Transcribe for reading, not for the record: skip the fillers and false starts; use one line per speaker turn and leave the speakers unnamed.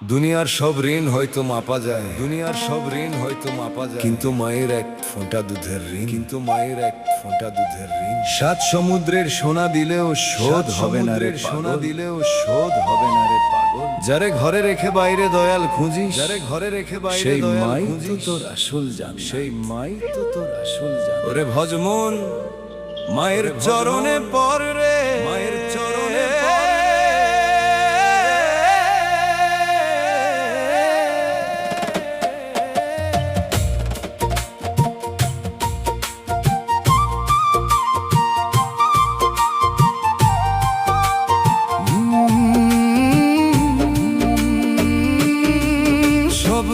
দুনিয়ার সব ঋণ হয়তো মাপা যায়, দুনিয়ার সব ঋণ হয়তো মাপা যায়, কিন্তু মায়ের এক ফোঁটা দুধের ঋণ, কিন্তু মায়ের এক ফোঁটা দুধের ঋণ সাত সমুদ্রের সোনা দিলেও শোধ হবে না রে, সোনা দিলেও শোধ হবে না রে পাগল। যারে ঘরে রেখে বাইরে দয়াল খুঁজিস, যারে ঘরে রেখে বাইরে সেই মাই তো তোর আসল জান, সেই মাই তো তোর আসল জান। ওরে ভজমন মায়ের চরণে পর রে, মায়ের চরণে পর রে। সব